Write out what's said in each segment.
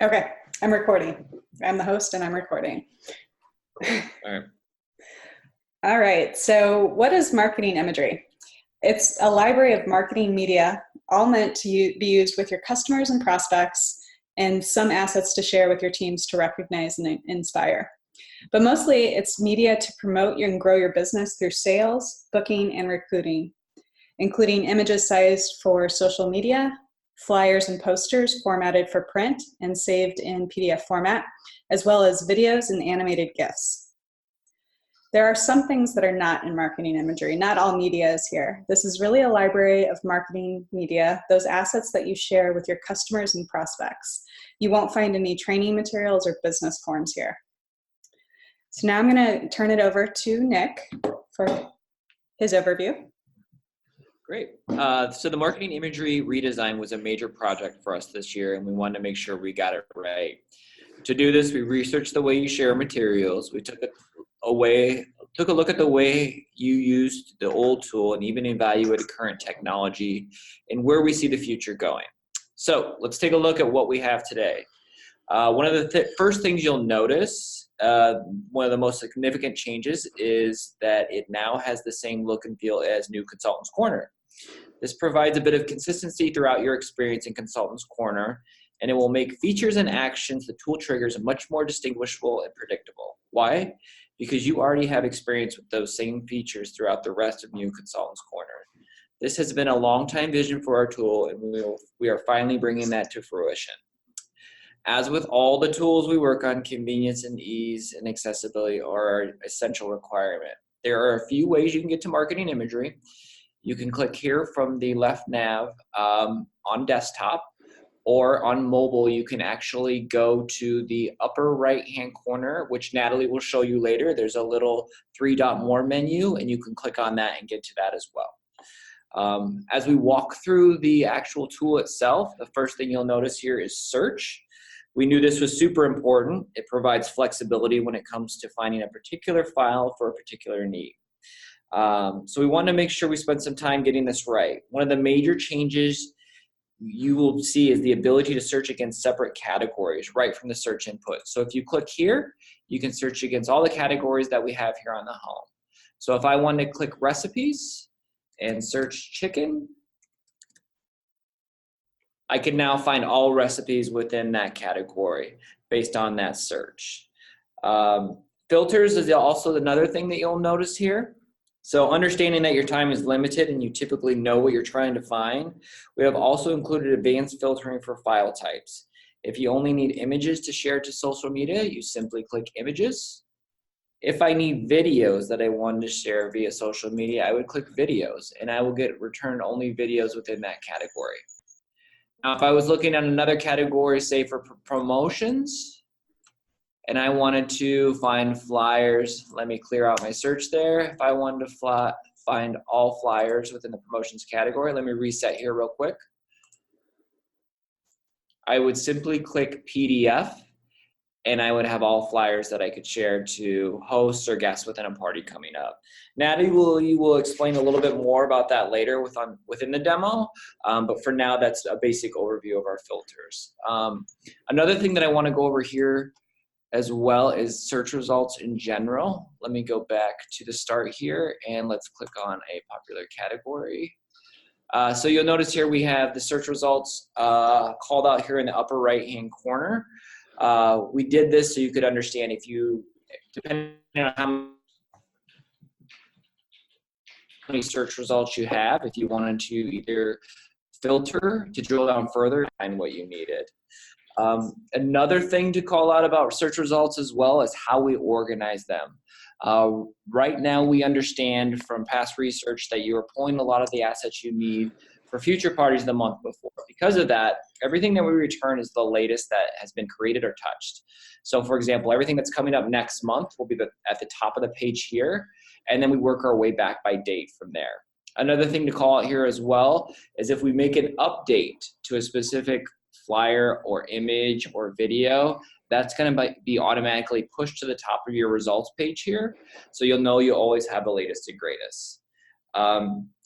Okay, I'm recording. I'm the host and I'm recording. All right. All right, so what is marketing imagery? It's a library of marketing media, all meant to be used with your customers and prospects, and some assets to share with your teams to recognize and inspire. But mostly it's media to promote and grow your business through sales, booking, and recruiting, including images sized for social media, flyers and posters formatted for print and saved in PDF format, as well as videos and animated GIFs. There are some things that are not in marketing imagery. Not all media is here. This is really a library of marketing media, those assets that you share with your customers and prospects. You won't find any training materials or business forms here. So now I'm going to turn it over to Nick for his overview. Great. So the marketing imagery redesign was a major project for us this year, and we wanted to make sure we got it right. To do this, we researched the way you share materials. We took a look at the way you used the old tool and even evaluated current technology and where we see the future going. So let's take a look at what we have today. One of the first things you'll notice, one of the most significant changes, is that it now has the same look and feel as New Consultants Corner. This provides a bit of consistency throughout your experience in Consultants Corner, and it will make features and actions the tool triggers much more distinguishable and predictable. Why? Because you already have experience with those same features throughout the rest of New Consultants Corner. This has been a long-time vision for our tool, and we are finally bringing that to fruition. As with all the tools we work on, convenience and ease and accessibility are an essential requirement. There are a few ways you can get to marketing imagery. You can click here from the left nav on desktop, or on mobile, you can actually go to the upper right-hand corner, which Natalie will show you later. There's a little 3-dot more menu, and you can click on that and get to that as well. As we walk through the actual tool itself, the first thing you'll notice here is search. We knew this was super important. It provides flexibility when it comes to finding a particular file for a particular need. So we wanted to make sure we spent some time getting this right. One of the major changes you will see is the ability to search against separate categories right from the search input. So if you click here, you can search against all the categories that we have here on the home. So if I wanted to click recipes and search chicken, I can now find all recipes within that category based on that search. Filters is also another thing that you'll notice here. So understanding that your time is limited and you typically know what you're trying to find, we have also included advanced filtering for file types. If you only need images to share to social media, you simply click images. If I need videos that I wanted to share via social media, I would click videos, and I will get returned only videos within that category. Now, if I was looking at another category, say for promotions, and I wanted to find flyers, let me clear out my search there. If I wanted to find all flyers within the promotions category, let me reset here real quick. I would simply click PDF, and I would have all flyers that I could share to hosts or guests within a party coming up. Natalie you will explain a little bit more about that later within the demo, but for now, that's a basic overview of our filters. Another thing that I want to go over here as well as search results in general. Let me go back to the start here, and let's click on a popular category. So you'll notice here we have the search results called out here in the upper right-hand corner. We did this so you could understand depending on how many search results you have, if you wanted to either filter to drill down further and find what you needed. Another thing to call out about search results as well is how we organize them. Right now, we understand from past research that you are pulling a lot of the assets you need for future parties the month before. Because of that, everything that we return is the latest that has been created or touched. So for example, everything that's coming up next month will be at the top of the page here, and then we work our way back by date from there. Another thing to call out here as well is if we make an update to a specific flyer or image or video, that's going to be automatically pushed to the top of your results page here. So you'll know you always have the latest and greatest.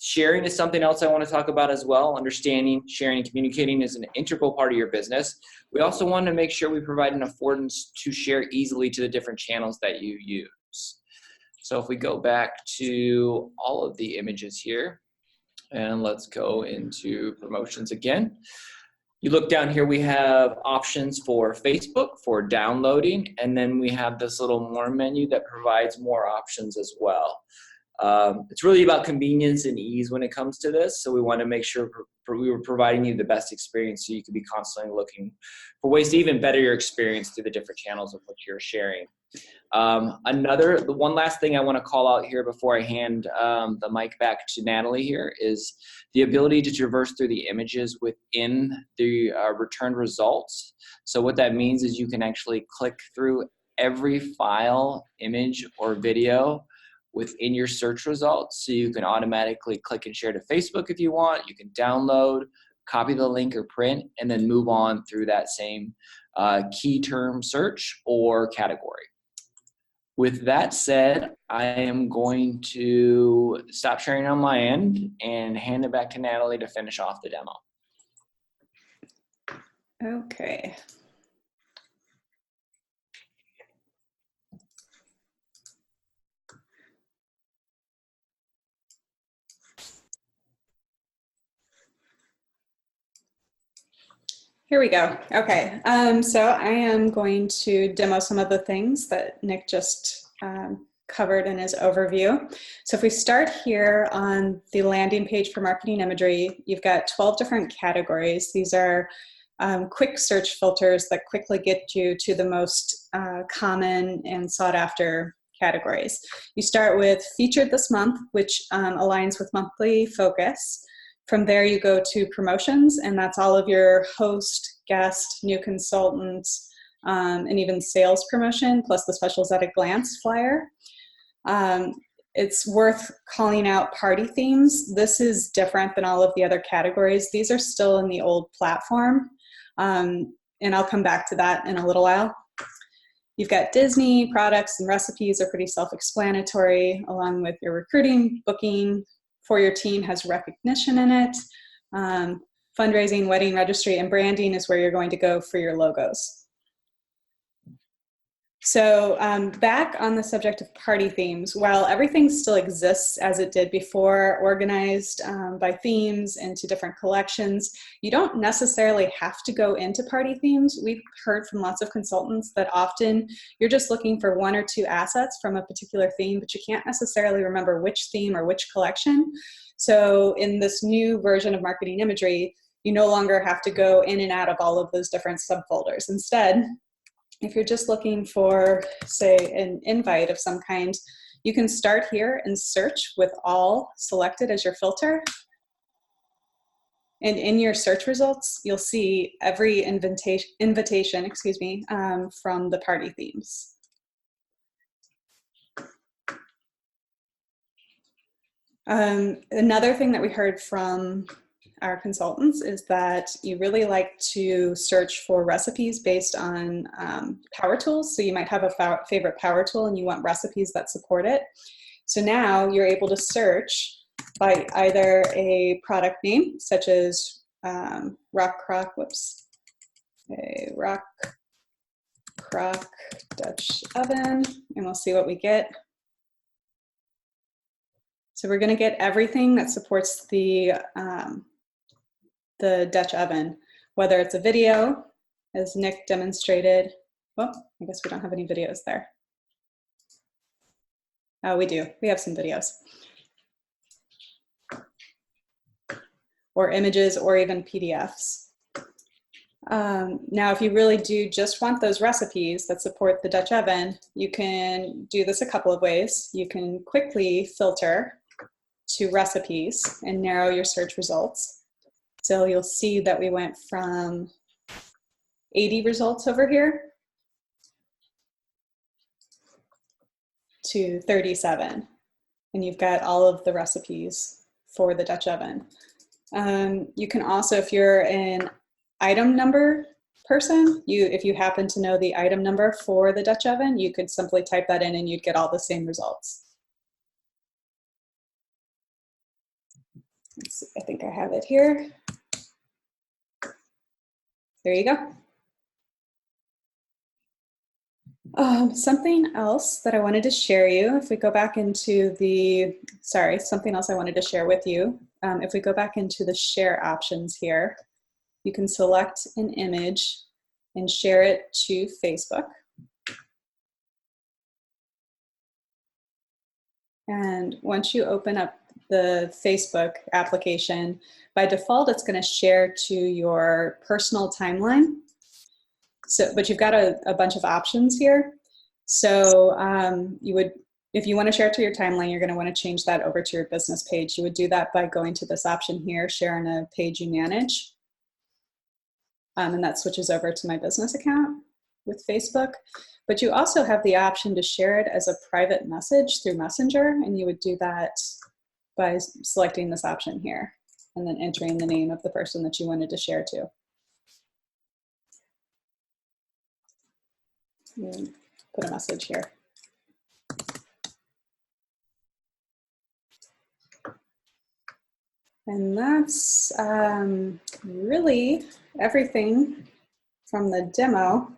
Sharing is something else I want to talk about as well. Understanding, sharing, and communicating is an integral part of your business. We also want to make sure we provide an affordance to share easily to the different channels that you use. So if we go back to all of the images here, and let's go into promotions again. You look down here, we have options for Facebook for downloading, and then we have this little more menu that provides more options as well. It's really about convenience and ease when it comes to this. So we want to make sure we were providing you the best experience so you can be constantly looking for ways to even better your experience through the different channels of what you're sharing. The one last thing I want to call out here before I hand the mic back to Natalie here is the ability to traverse through the images within the returned results. So what that means is you can actually click through every file, image, or video within your search results. So you can automatically click and share to Facebook if you want. You can download, copy the link or print, and then move on through that same key term search or category. With that said, I am going to stop sharing on my end and hand it back to Natalie to finish off the demo. Okay. Here we go. Okay, so I am going to demo some of the things that Nick just covered in his overview. So if we start here on the landing page for marketing imagery, you've got 12 different categories. These are quick search filters that quickly get you to the most common and sought after categories. You start with featured this month, which aligns with monthly focus. From there, you go to promotions, and that's all of your host, guest, new consultants, and even sales promotion, plus the specials at a glance flyer. It's worth calling out party themes. This is different than all of the other categories. These are still in the old platform, and I'll come back to that in a little while. You've got Disney, products, and recipes are pretty self-explanatory, along with your recruiting, booking, for your team has recognition in it. Fundraising, wedding registry, and branding is where you're going to go for your logos. So back on the subject of party themes, while everything still exists as it did before, organized by themes into different collections, you don't necessarily have to go into party themes. We've heard from lots of consultants that often you're just looking for one or two assets from a particular theme, but you can't necessarily remember which theme or which collection. So in this new version of marketing imagery, you no longer have to go in and out of all of those different subfolders. Instead, if you're just looking for, say, an invite of some kind, you can start here and search with all selected as your filter. And in your search results, you'll see every invitation, from the party themes. Another thing that we heard from our consultants is that you really like to search for recipes based on power tools. So you might have a favorite power tool and you want recipes that support it. So now you're able to search by either a product name, such as Rock Crock Dutch Oven, and we'll see what we get. So we're going to get everything that supports the Dutch oven, whether it's a video, as Nick demonstrated. Well, I guess we don't have any videos there. Oh, we do. We have some videos. Or images, or even PDFs. Now, if you really do just want those recipes that support the Dutch oven, you can do this a couple of ways. You can quickly filter to recipes and narrow your search results. So you'll see that we went from 80 results over here to 37. And you've got all of the recipes for the Dutch oven. You can also, if you're an item number person, if you happen to know the item number for the Dutch oven, you could simply type that in and you'd get all the same results. let's see, I think I have it here. There you go. Something else that I wanted to share you, if we go back into the, something else I wanted to share with you. If we go back into the share options here, you can select an image and share it to Facebook. And once you open up the Facebook application, by default, it's going to share to your personal timeline. So, but you've got a bunch of options here. So you would, if you want to share it to your timeline, you're going to want to change that over to your business page. You would do that by going to this option here, share in a page you manage. And that switches over to my business account with Facebook. But you also have the option to share it as a private message through Messenger, and you would do that by selecting this option here and then entering the name of the person that you wanted to share to. And put a message here. And that's really everything from the demo.